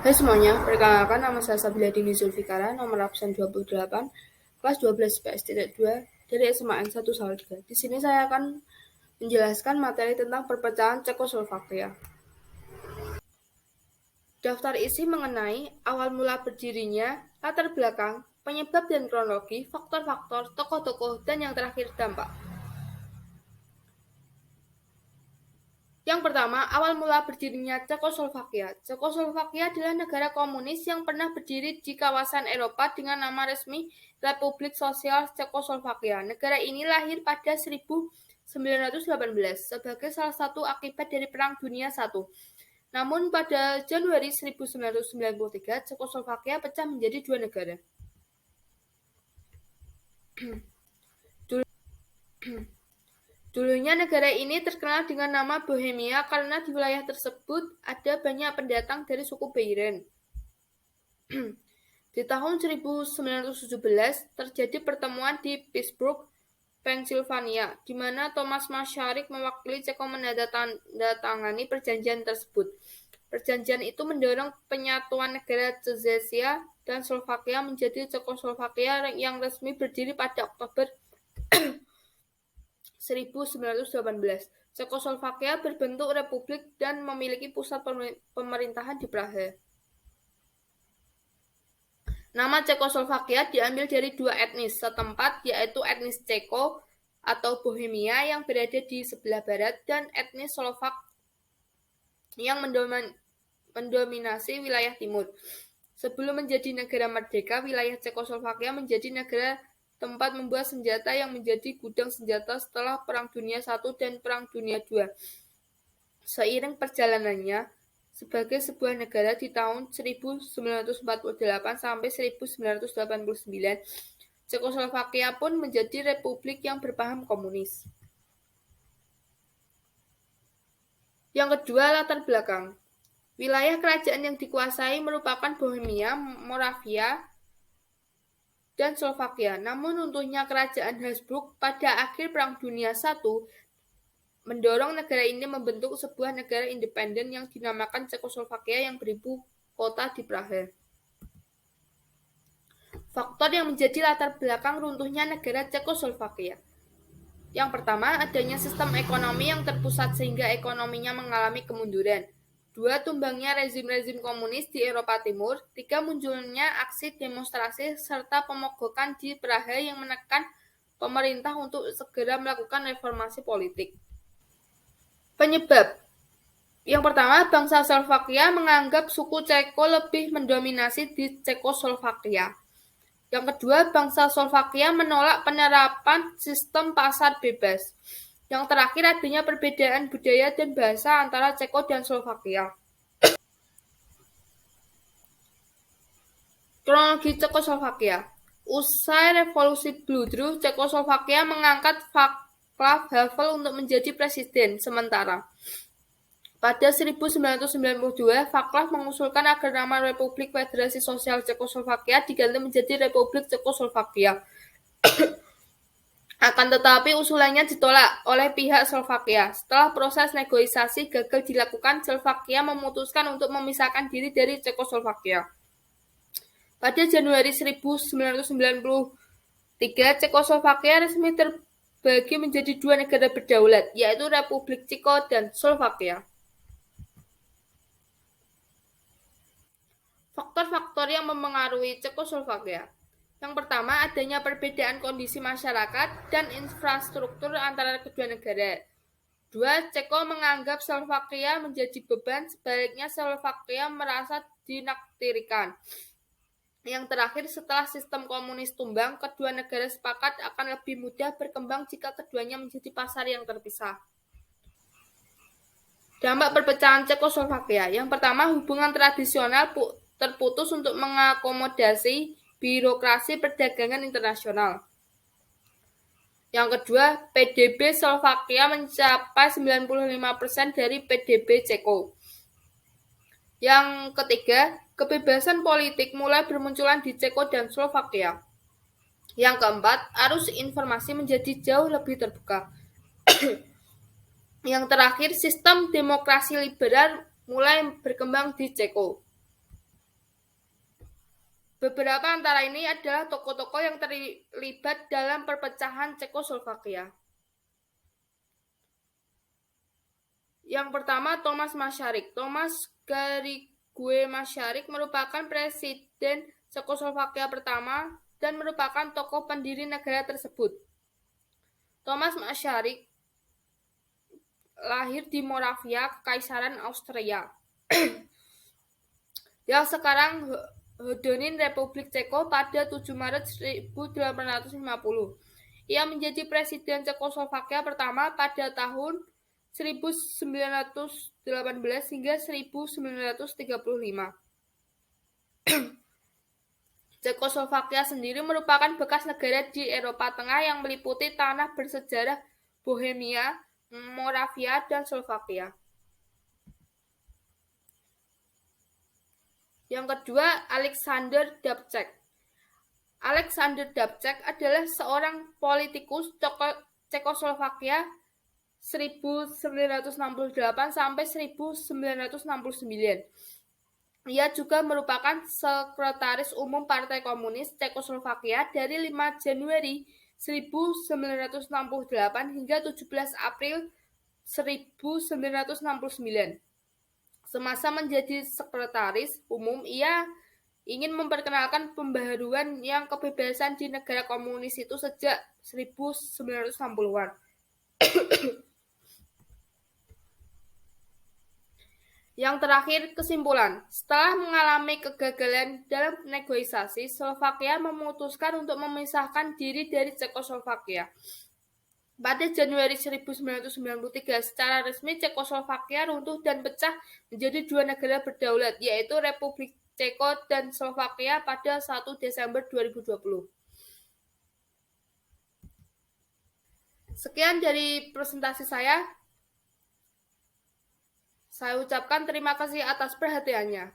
Hai semuanya, perkenalkan nama saya Sabila Dini Zulfikara, nomor absen 28, kelas 12 PS 2 dari SMA N1 Salatiga. Di sini saya akan menjelaskan materi tentang perpecahan Cekoslovakia. Daftar isi mengenai awal mula berdirinya, latar belakang, penyebab dan kronologi, faktor-faktor, tokoh-tokoh, dan yang terakhir dampak. Yang pertama, awal mula berdirinya Cekoslovakia. Cekoslovakia adalah negara komunis yang pernah berdiri di kawasan Eropa dengan nama resmi Republik Sosial Cekoslovakia. Negara ini lahir pada 1918 sebagai salah satu akibat dari Perang Dunia I. Namun pada Januari 1993, Cekoslovakia pecah menjadi dua negara. Dulunya negara ini terkenal dengan nama Bohemia karena di wilayah tersebut ada banyak pendatang dari suku Beiren. Di tahun 1917 terjadi pertemuan di Pittsburgh, Pennsylvania, di mana Thomas Masaryk mewakili Ceko menandatangani perjanjian tersebut. Perjanjian itu mendorong penyatuan negara Czechia dan Slovakia menjadi Cekoslovakia yang resmi berdiri pada Oktober 1918. Cekoslovakia berbentuk republik dan memiliki pusat pemerintahan di Praha. Nama Cekoslovakia diambil dari dua etnis setempat, yaitu etnis Ceko atau Bohemia yang berada di sebelah barat dan etnis Slovak yang mendominasi wilayah timur. Sebelum menjadi negara merdeka, wilayah Cekoslovakia menjadi negara tempat membuat senjata yang menjadi gudang senjata setelah Perang Dunia I dan Perang Dunia II. Seiring perjalanannya sebagai sebuah negara di tahun 1948 sampai 1989, Cekoslovakia pun menjadi republik yang berpaham komunis. Yang kedua, latar belakang. Wilayah kerajaan yang dikuasai merupakan Bohemia, Moravia, dan Slovakia. Namun runtuhnya kerajaan Habsburg pada akhir Perang Dunia I mendorong negara ini membentuk sebuah negara independen yang dinamakan Cekoslovakia yang beribu kota di Praha. Faktor yang menjadi latar belakang runtuhnya negara Cekoslovakia. Yang pertama, adanya sistem ekonomi yang terpusat sehingga ekonominya mengalami kemunduran. Dua, tumbangnya rezim-rezim komunis di Eropa Timur. Tiga, munculnya aksi demonstrasi serta pemogokan di Praha yang menekan pemerintah untuk segera melakukan reformasi politik. Penyebab. Yang pertama, bangsa Slovakia menganggap suku Ceko lebih mendominasi di Cekoslovakia. Yang kedua, bangsa Slovakia menolak penerapan sistem pasar bebas. Yang terakhir, adanya perbedaan budaya dan bahasa antara Ceko dan Slovakia. Kronologi Cekoslovakia. Usai revolusi Bludru, Cekoslovakia mengangkat Václav Havel untuk menjadi presiden sementara. Pada 1992, Václav mengusulkan agar nama Republik Federasi Sosial Cekoslovakia diganti menjadi Republik Cekoslovakia. Akan tetapi usulannya ditolak oleh pihak Slovakia. Setelah proses negosiasi gagal dilakukan, Slovakia memutuskan untuk memisahkan diri dari Cekoslovakia. Pada Januari 1993, Cekoslovakia resmi terbagi menjadi dua negara berdaulat, yaitu Republik Ceko dan Slovakia. Faktor-faktor yang mempengaruhi Cekoslovakia. Yang pertama, adanya perbedaan kondisi masyarakat dan infrastruktur antara kedua negara. Dua, Ceko menganggap Slovakia menjadi beban, sebaliknya Slovakia merasa dinaktirikan. Yang terakhir, setelah sistem komunis tumbang, kedua negara sepakat akan lebih mudah berkembang jika keduanya menjadi pasar yang terpisah. Dampak perpecahan Cekoslovakia. Yang pertama, hubungan tradisional terputus untuk mengakomodasi birokrasi perdagangan internasional. Yang kedua, PDB Slovakia mencapai 95% dari PDB Ceko. Yang ketiga, kebebasan politik mulai bermunculan di Ceko dan Slovakia. Yang keempat, arus informasi menjadi jauh lebih terbuka. Yang terakhir, sistem demokrasi liberal mulai berkembang di Ceko. Beberapa antara ini adalah tokoh-tokoh yang terlibat dalam perpecahan Cekoslovakia. Yang pertama, Thomas Masaryk. Thomas Garrigue Masaryk merupakan presiden Cekoslovakia pertama dan merupakan tokoh pendiri negara tersebut. Thomas Masaryk lahir di Moravia, Kekaisaran Austria, yang sekarang Hodonín Republik Ceko pada 7 Maret 1850. Ia menjadi presiden Cekoslovakia pertama pada tahun 1918 hingga 1935. Cekoslovakia sendiri merupakan bekas negara di Eropa Tengah yang meliputi tanah bersejarah Bohemia, Moravia, dan Slovakia. Yang kedua, Alexander Dubček. Alexander Dubček adalah seorang politikus Cekoslovakia 1968 sampai 1969. Ia juga merupakan sekretaris umum Partai Komunis Cekoslovakia dari 5 Januari 1968 hingga 17 April 1969. Semasa menjadi sekretaris umum, ia ingin memperkenalkan pembaharuan yang kebebasan di negara komunis itu sejak 1960-an. Yang terakhir, kesimpulan. Setelah mengalami kegagalan dalam negosiasi, Slovakia memutuskan untuk memisahkan diri dari Cekoslovakia. Pada Januari 1993, secara resmi Cekoslovakia runtuh dan pecah menjadi dua negara berdaulat, yaitu Republik Ceko dan Slovakia pada 1 Desember 2020. Sekian dari presentasi saya. Saya ucapkan terima kasih atas perhatiannya.